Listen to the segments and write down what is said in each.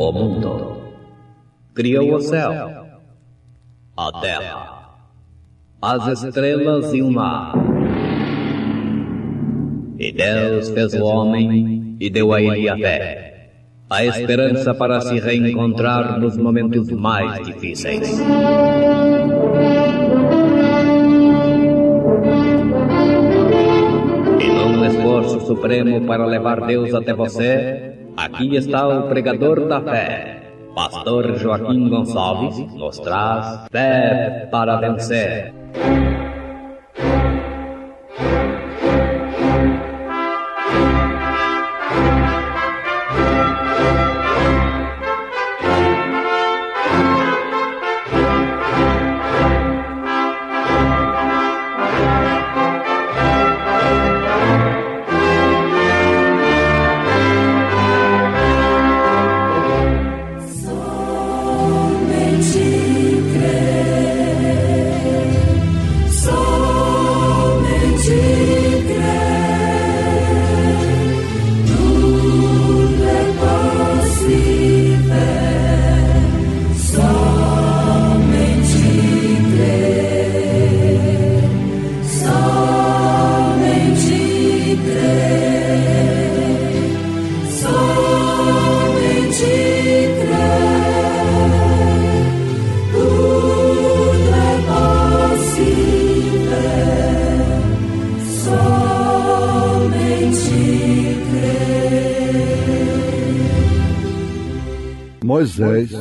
o mundo, criou o céu, a terra, as estrelas e o mar. E Deus fez o homem e deu a ele a fé, a esperança para se reencontrar nos momentos mais difíceis. E num esforço supremo para levar Deus até você, aqui está o pregador da fé, Pastor Joaquim Gonçalves, nos traz fé para vencer. Moisés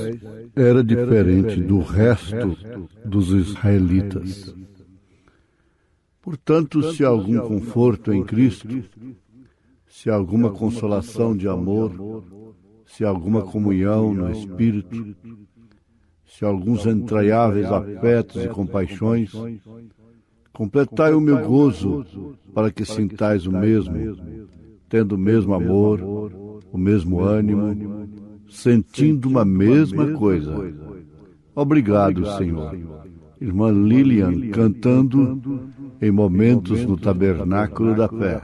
era diferente do resto dos israelitas. Portanto, se há algum conforto em Cristo, se há alguma consolação de amor, se há alguma comunhão no Espírito, se há alguns entranháveis afetos e compaixões, completai o meu gozo para que sintais o mesmo, tendo o mesmo amor, o mesmo ânimo, sentindo uma mesma coisa. Obrigado, Senhor. Irmã Lilian cantando em Momentos no Tabernáculo da Fé.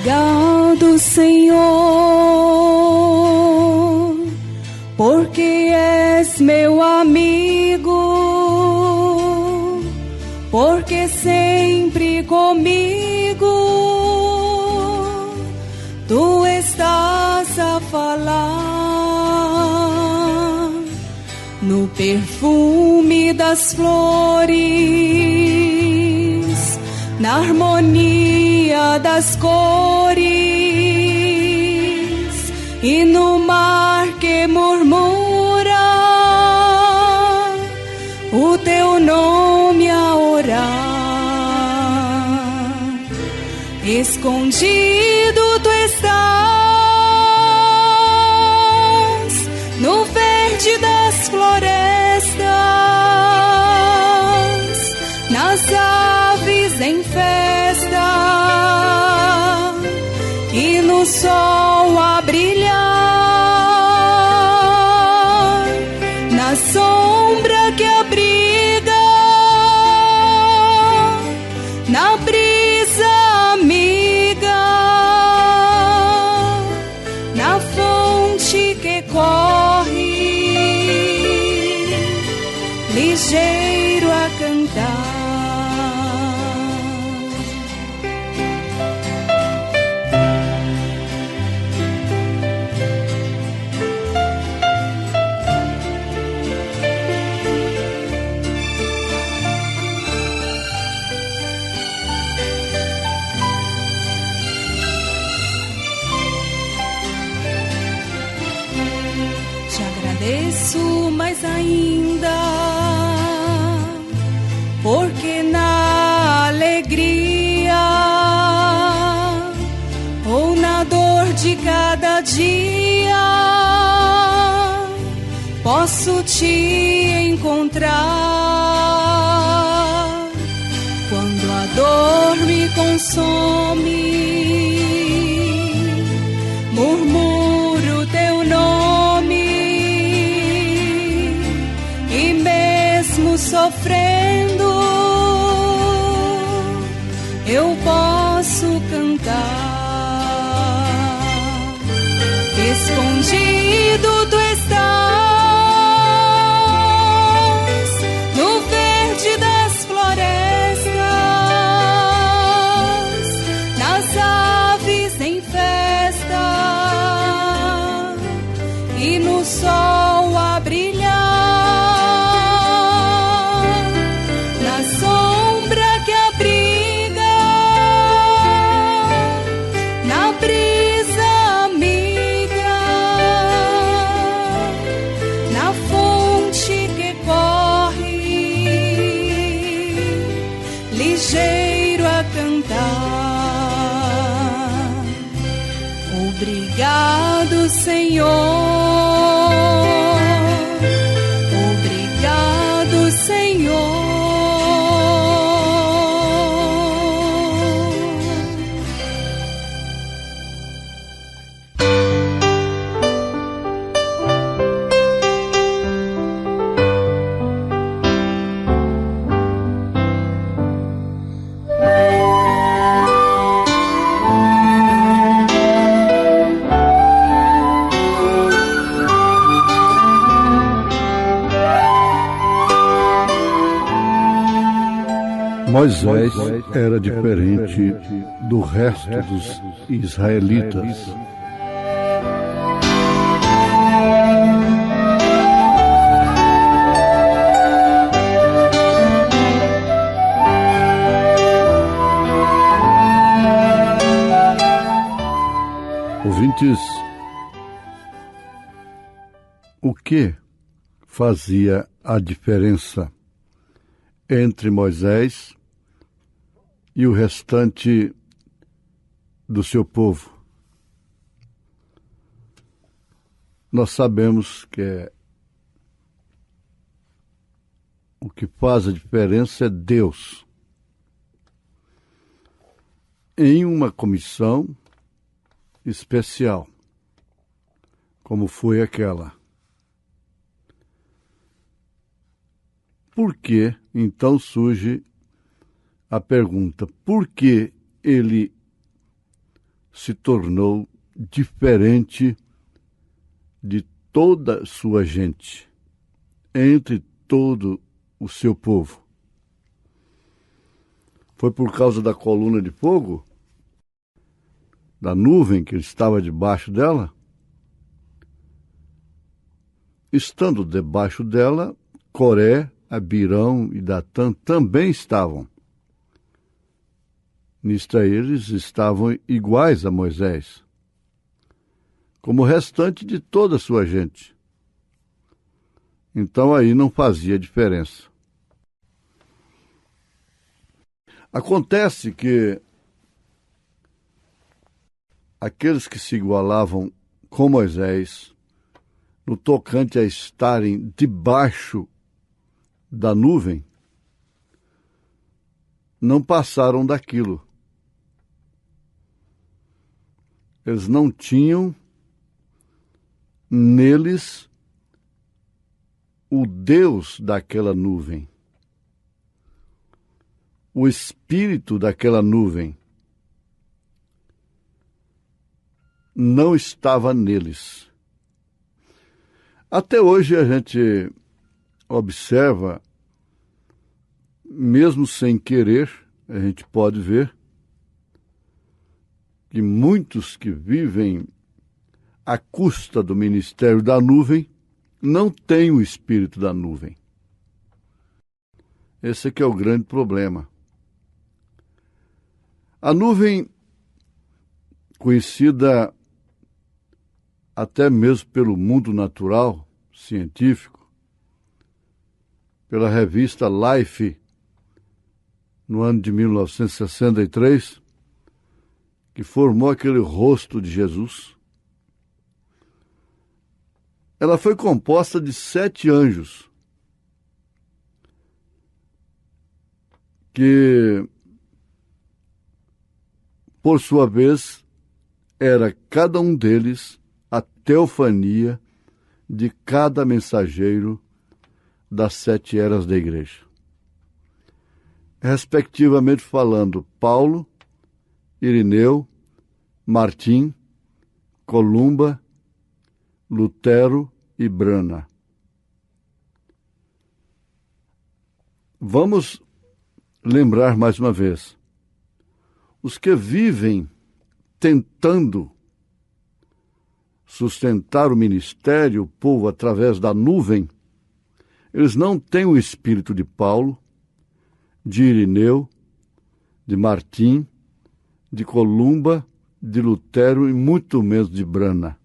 Obrigado, Senhor, porque és meu amigo, porque sempre comigo tu estás a falar no perfume das flores, na harmonia das cores e no mar que murmura o teu nome a orar. Escondido tu estás no verde das florestas, nas aves em festa e no sol a brilhar, na sombra que abriga, na brisa amiga, na fonte que corre ligeiro a cantar. Agradeço mais ainda, porque na alegria ou na dor de cada dia posso te encontrar. Quando a dor some. Murmuro teu nome e mesmo sofrendo eu posso cantar. Escondido tu estás no verde das florestas, nas aves em festa e no sol a brilhar, na sombra que abriga, na brisa amiga, na fonte que corre, ligeiro a cantar. Obrigado, Senhor. Obrigado, Senhor. Moisés era diferente do resto dos israelitas. Ouvintes, o que fazia a diferença entre Moisés e o restante do seu povo? Nós sabemos que o que faz a diferença é Deus. Em uma comissão especial, como foi aquela. Por que, então, surge a pergunta: por que ele se tornou diferente de toda a sua gente, entre todo o seu povo? Foi por causa da coluna de fogo? Da nuvem que estava debaixo dela? Estando debaixo dela, Coré, Abirão e Datã também estavam. Nisto eles estavam iguais a Moisés, como o restante de toda a sua gente. Então aí não fazia diferença. Acontece que aqueles que se igualavam com Moisés, no tocante a estarem debaixo da nuvem, não passaram daquilo. Eles não tinham neles o Deus daquela nuvem, o espírito daquela nuvem não estava neles. Até hoje a gente observa, mesmo sem querer, a gente pode ver que muitos que vivem à custa do ministério da nuvem não têm o espírito da nuvem. Esse aqui é o grande problema. A nuvem, conhecida até mesmo pelo mundo natural, científico, pela revista Life, no ano de 1963, que formou aquele rosto de Jesus. Ela foi composta de 7 anjos que por sua vez, era cada um deles a teofania de cada mensageiro das 7 eras da igreja. Respectivamente falando, Paulo, Irineu, Martim, Columba, Lutero e Brana. Vamos lembrar mais uma vez. Os que vivem tentando sustentar o ministério, o povo, através da nuvem, eles não têm o espírito de Paulo, de Irineu, de Martim, de Columba, de Lutero e muito menos de Brana.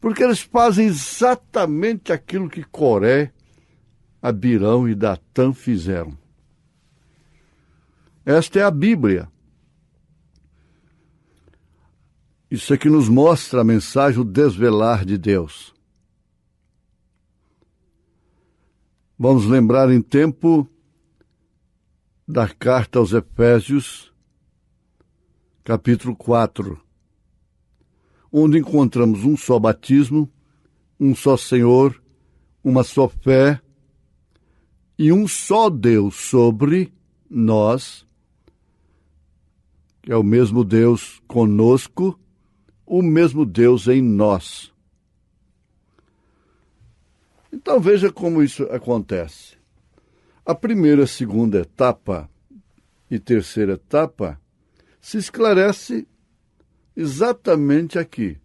Porque eles fazem exatamente aquilo que Coré, Abirão e Datã fizeram. Esta é a Bíblia. Isso aqui nos mostra a mensagem, o desvelar de Deus. Vamos lembrar em tempo da carta aos Efésios, capítulo 4, onde encontramos um só batismo, um só Senhor, uma só fé e um só Deus sobre nós, que é o mesmo Deus conosco, o mesmo Deus em nós. Então veja como isso acontece. A primeira, segunda etapa e terceira etapa se esclarece exatamente aqui.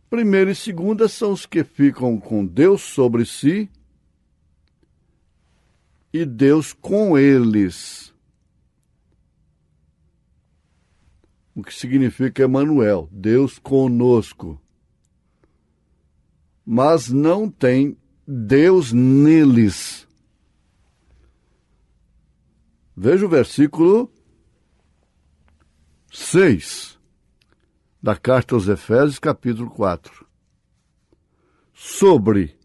Primeira e segunda são os que ficam com Deus sobre si e Deus com eles. O que significa Emanuel, Deus conosco. Mas não tem Deus neles. Veja o versículo 6 da carta aos Efésios, capítulo 4. Sobre,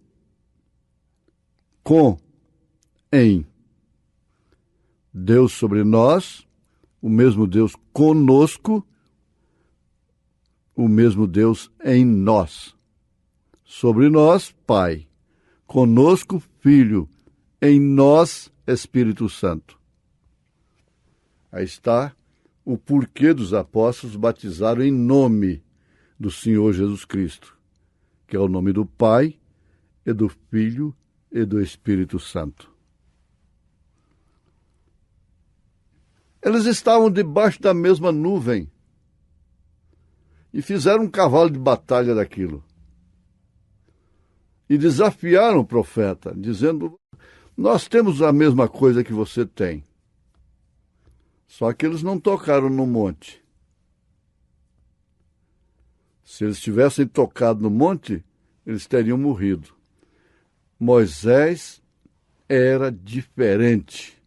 com, em. Deus sobre nós, o mesmo Deus conosco, o mesmo Deus em nós. Sobre nós, Pai. Conosco, Filho. Em nós, Espírito Santo. Aí está o porquê dos apóstolos batizaram em nome do Senhor Jesus Cristo, que é o nome do Pai, e do Filho e do Espírito Santo. Eles estavam debaixo da mesma nuvem e fizeram um cavalo de batalha daquilo. E desafiaram o profeta, dizendo: nós temos a mesma coisa que você tem. Só que eles não tocaram no monte. Se eles tivessem tocado no monte, eles teriam morrido. Moisés era diferente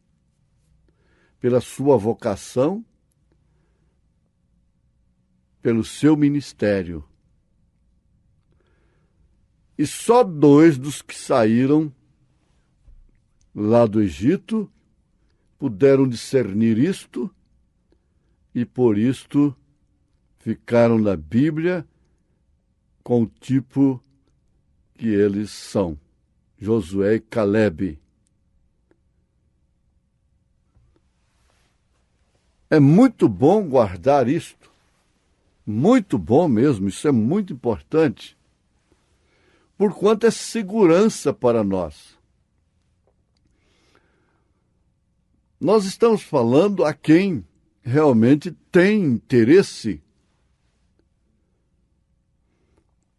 pela sua vocação, pelo seu ministério. E só 2 dos que saíram lá do Egito puderam discernir isto e por isto ficaram na Bíblia com o tipo que eles são, Josué e Calebe. É muito bom guardar isto, muito bom mesmo, isso é muito importante, porquanto é segurança para nós. Nós estamos falando a quem realmente tem interesse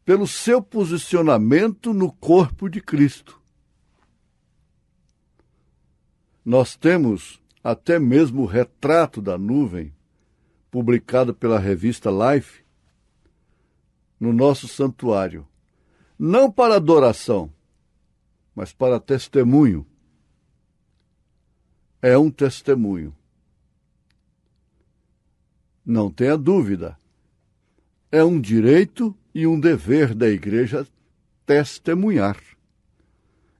pelo seu posicionamento no corpo de Cristo. Nós temos até mesmo o retrato da nuvem, publicado pela revista Life, no nosso santuário. Não para adoração, mas para testemunho. É um testemunho. Não tenha dúvida. É um direito e um dever da igreja testemunhar.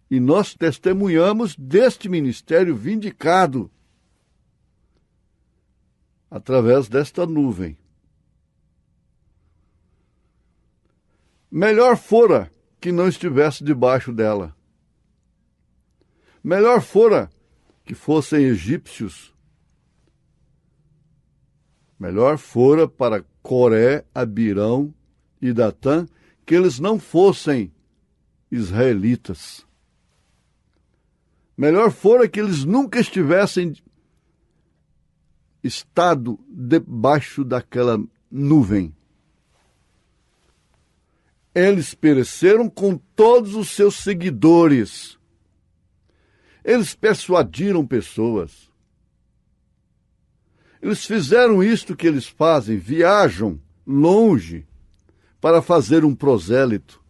E nós testemunhamos deste ministério vindicado. através desta nuvem. Melhor fora que não estivesse debaixo dela. Melhor fora que fossem egípcios. Melhor fora para Coré, Abirão e Datã que eles não fossem israelitas. Melhor fora que eles nunca estivessem estado debaixo daquela nuvem. Eles pereceram com todos os seus seguidores. Eles persuadiram pessoas. Eles fizeram isto que eles fazem, viajam longe para fazer um prosélito.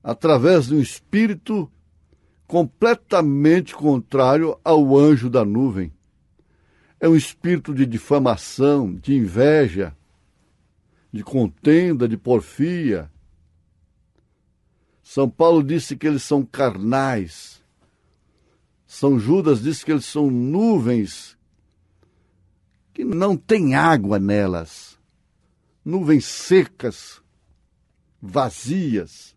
Através de um espírito completamente contrário ao anjo da nuvem. É um espírito de difamação, de inveja, de contenda, de porfia. São Paulo disse que eles são carnais. São Judas disse que eles são nuvens que não tem água nelas. Nuvens secas, vazias.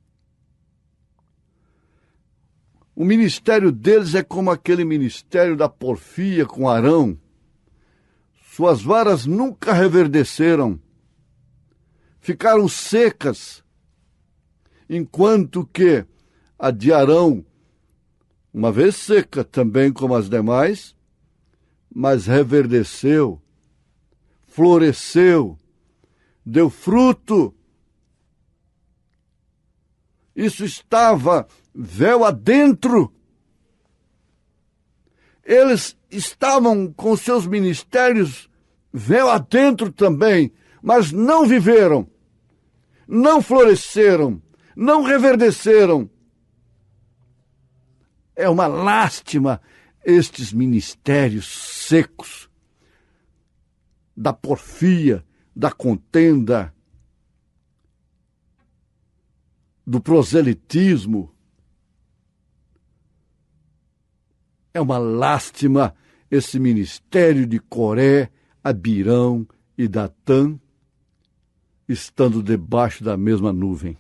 O ministério deles é como aquele ministério da porfia com Arão. Suas varas nunca reverdeceram. Ficaram secas, enquanto que a de Arão, uma vez seca também como as demais, mas reverdeceu, floresceu, deu fruto. Isso estava véu adentro. Eles estavam com seus ministérios véu adentro também, mas não viveram, não floresceram, não reverdeceram. É uma lástima estes ministérios secos da porfia, da contenda, do proselitismo. É uma lástima esse ministério de Coré, Abirão e Datã estando debaixo da mesma nuvem.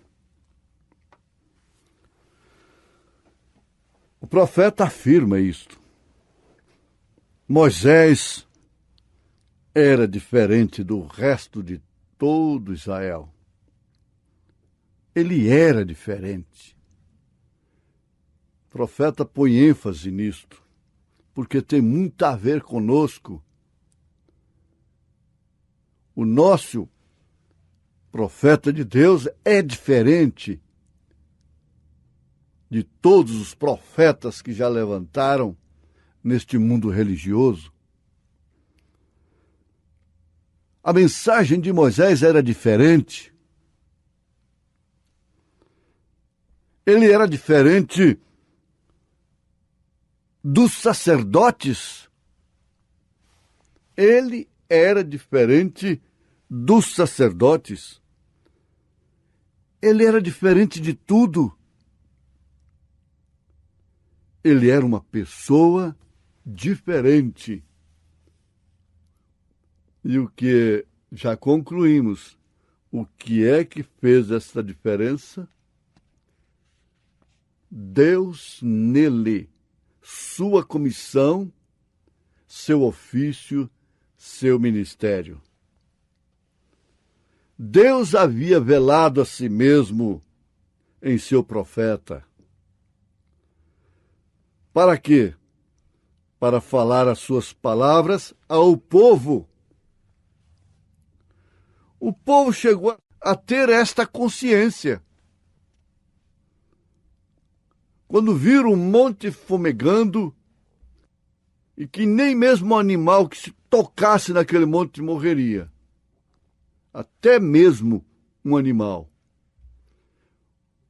O profeta afirma isto. Moisés era diferente do resto de todo Israel. Ele era diferente. O profeta põe ênfase nisto, porque tem muito a ver conosco. O nosso profeta de Deus é diferente de todos os profetas que já levantaram neste mundo religioso. A mensagem de Moisés era diferente. Ele era diferente dos sacerdotes. Ele era diferente dos sacerdotes. Ele era diferente de tudo. Ele era uma pessoa diferente. E o que já concluímos, o que é que fez essa diferença? Deus nele, sua comissão, seu ofício, seu ministério. Deus havia velado a si mesmo em seu profeta. Para quê? Para falar as suas palavras ao povo. O povo chegou a ter esta consciência. Quando viram um monte fumegando e que nem mesmo um animal que se tocasse naquele monte morreria. Até mesmo um animal.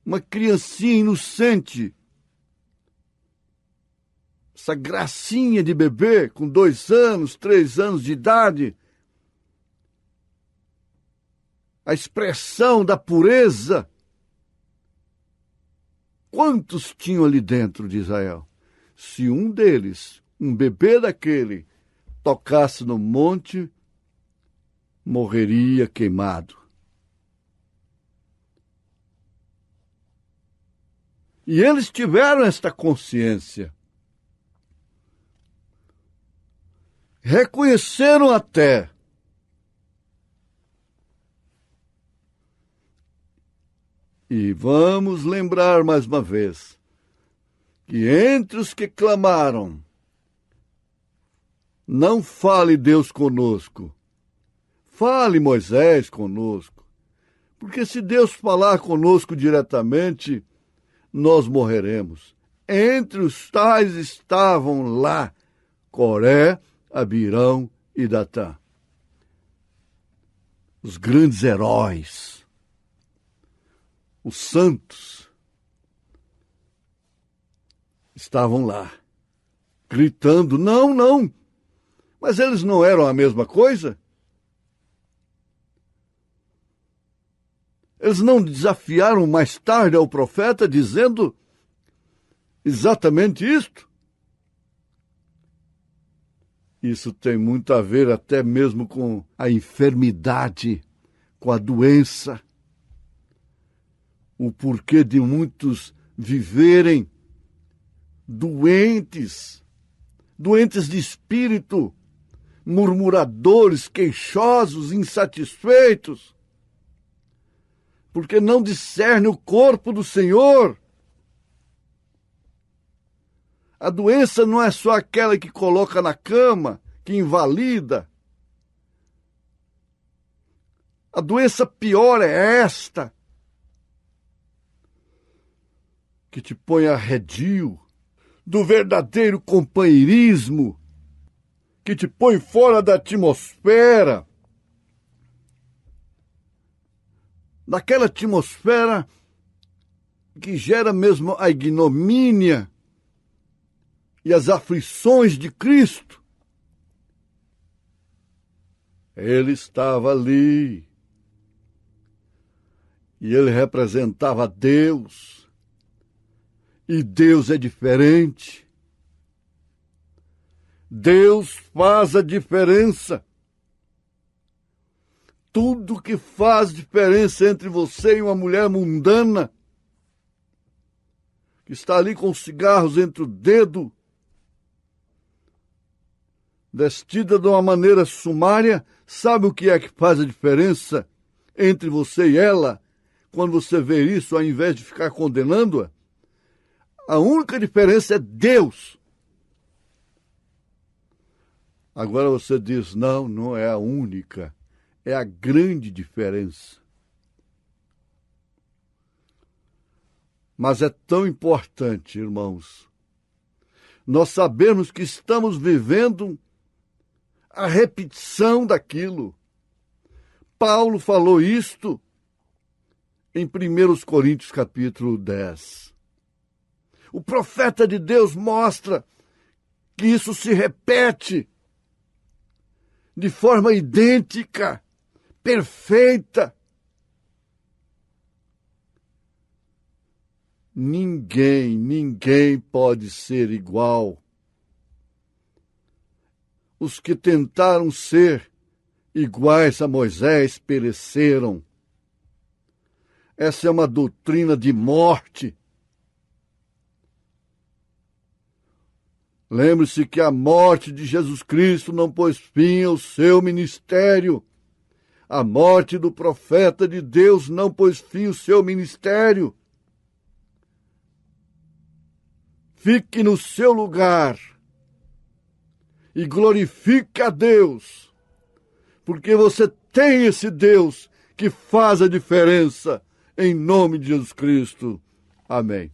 Uma criancinha inocente, essa gracinha de bebê com 2 anos, 3 anos de idade, a expressão da pureza. Quantos tinham ali dentro de Israel? Se um deles, um bebê daquele, tocasse no monte, morreria queimado. E eles tiveram esta consciência. Reconheceram até e vamos lembrar mais uma vez que entre os que clamaram, não fale Deus conosco, fale Moisés conosco, porque se Deus falar conosco diretamente, nós morreremos. Entre os tais estavam lá Coré, Abirão e Datã, os grandes heróis, os santos, estavam lá, gritando, não, não, mas eles não eram a mesma coisa? Eles não desafiaram mais tarde ao profeta dizendo exatamente isto? Isso tem muito a ver até mesmo com a enfermidade, com a doença, o porquê de muitos viverem doentes de espírito, murmuradores, queixosos, insatisfeitos, porque não discerne o corpo do Senhor. A doença não é só aquela que coloca na cama, que invalida. A doença pior é esta, que te põe arredio do verdadeiro companheirismo, que te põe fora da atmosfera, daquela atmosfera que gera mesmo a ignomínia e as aflições de Cristo. Ele estava ali e ele representava Deus. E Deus é diferente. Deus faz a diferença. Tudo que faz diferença entre você e uma mulher mundana, que está ali com cigarros entre o dedo, vestida de uma maneira sumária, sabe o que é que faz a diferença entre você e ela? Quando você vê isso, ao invés de ficar condenando-a, a única diferença é Deus. Agora você diz, não, não é a única, é a grande diferença. Mas é tão importante, irmãos, nós sabermos que estamos vivendo a repetição daquilo. Paulo falou isto em 1 Coríntios capítulo 10. O profeta de Deus mostra que isso se repete de forma idêntica, perfeita. Ninguém pode ser igual. Os que tentaram ser iguais a Moisés pereceram. Essa é uma doutrina de morte. Lembre-se que a morte de Jesus Cristo não pôs fim ao seu ministério. A morte do profeta de Deus não pôs fim ao seu ministério. Fique no seu lugar e glorifique a Deus, porque você tem esse Deus que faz a diferença, em nome de Jesus Cristo. Amém.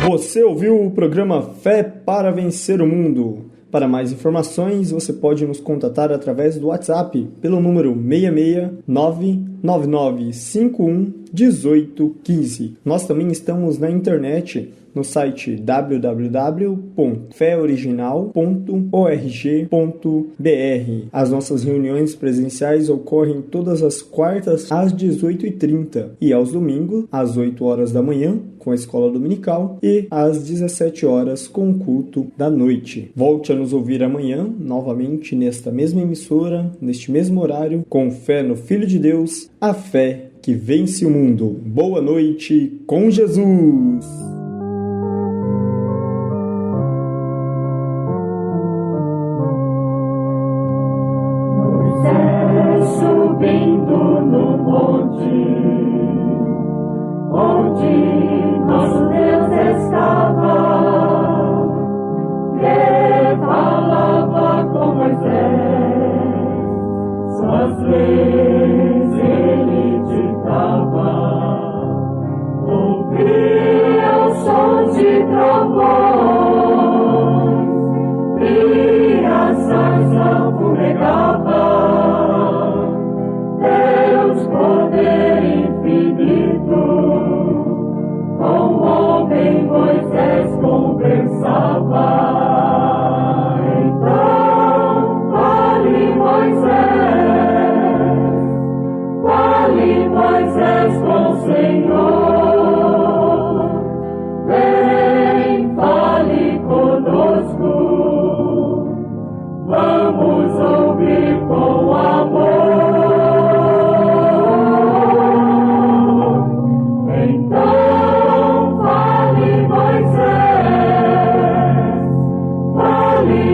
Você ouviu o programa Fé para Vencer o Mundo. Para mais informações, você pode nos contatar através do WhatsApp pelo número 6699951 1815. Nós também estamos na internet, no site www.feoriginal.org.br. As nossas reuniões presenciais ocorrem todas as quartas às 18h30 e aos domingos às 8 horas da manhã com a escola dominical e às 17 horas com o culto da noite. Volte a nos ouvir amanhã, novamente nesta mesma emissora, neste mesmo horário, com fé no Filho de Deus, a fé que vence o mundo. Boa noite com Jesus! Subindo no monte, onde nosso Deus estava, que falava com Moisés, suas leis ele ditava, ouvia o som de trovões e a sarça fumegava. Deus, poder infinito, com o homem Moisés conversava. Então, fale Moisés com o Senhor. Vem, fale conosco, vamos ouvir com amor.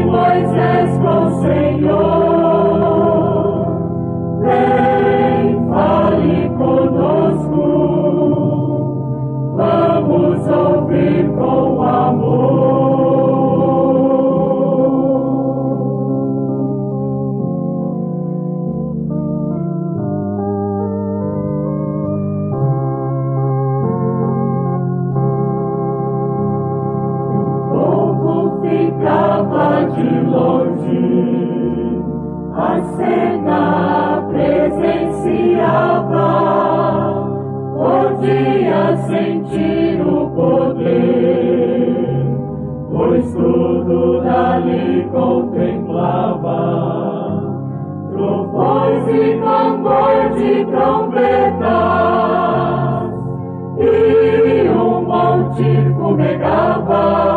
Moisés com o Senhor, vem, fale conosco, vamos ouvir com amor. O povo ficava de longe, a cena presenciava, podia sentir o poder, pois tudo dali contemplava, trovões e clamor de trombetas, e um monte fumegava.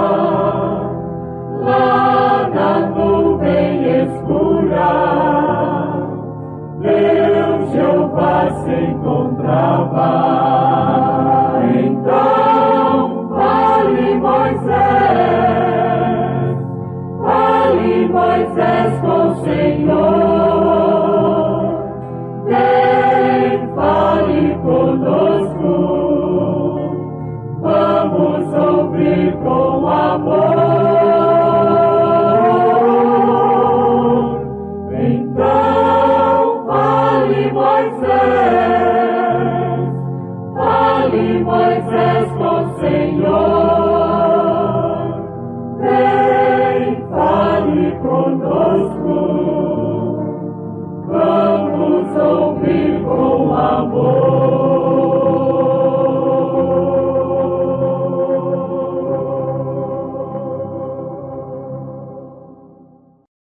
Lá na nuvem escura, Deus Jeová se encontrava. Então, fale Moisés com o Senhor. Vem, fale conosco, vamos ouvir com amor. Moisés